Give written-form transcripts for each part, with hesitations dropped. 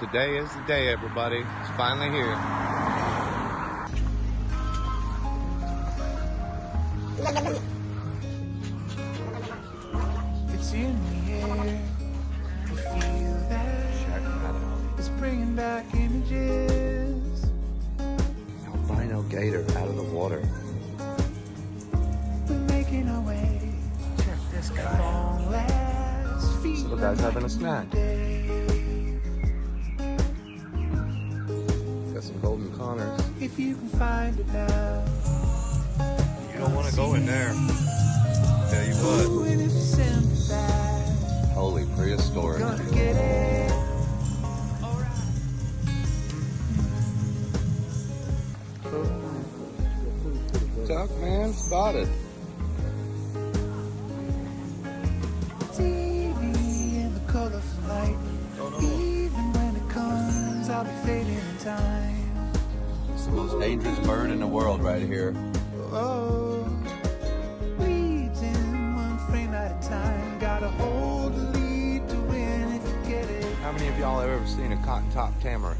Today is the day, everybody. It's finally here. It's in the air. You feel that. It's bringing back images. Albino gator out of the water. We're making our way. Check this guy. Long last feet. So the guy's having a snack. Got some golden Connors. If you can find it now. You don't want to go in there. Tell you what. When it's sent back. Holy prehistoric. Gonna get it. Duck man spotted. TV and the colorful light. Even when it comes, I'll be fading in time. It's the most dangerous bird in the world right here. Oh, leads in one frame at a time. Gotta hold the lead to win if you get it. How many of y'all have ever seen a cotton top tamarin?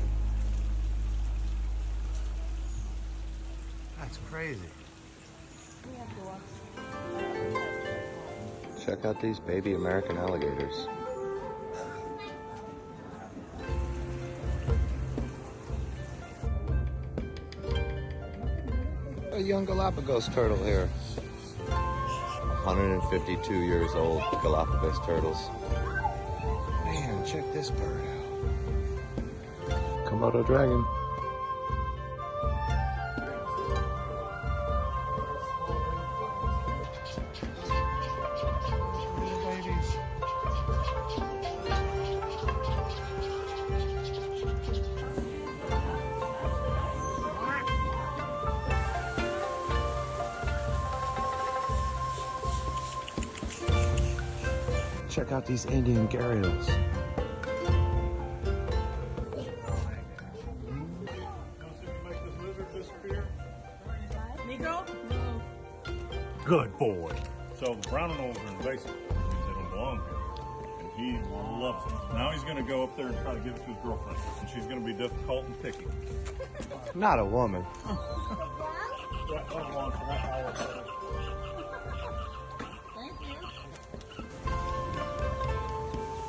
That's crazy. Check out these baby American alligators. A young Galapagos turtle here. 152 years old Galapagos turtles. Man, check this bird out. Komodo dragon. Check out these Indian gharials. Good boy. So the brown and old are invasive. That means they don't belong here. And he loves it. Now he's going to go up there and try to give it to his girlfriend. And she's going to be difficult and picky. Not a woman.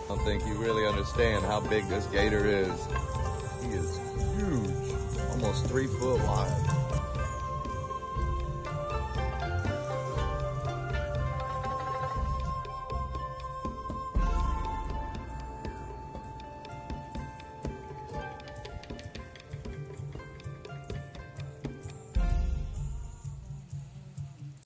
I don't think you really understand how big this gator is. He is huge, almost 3 foot wide.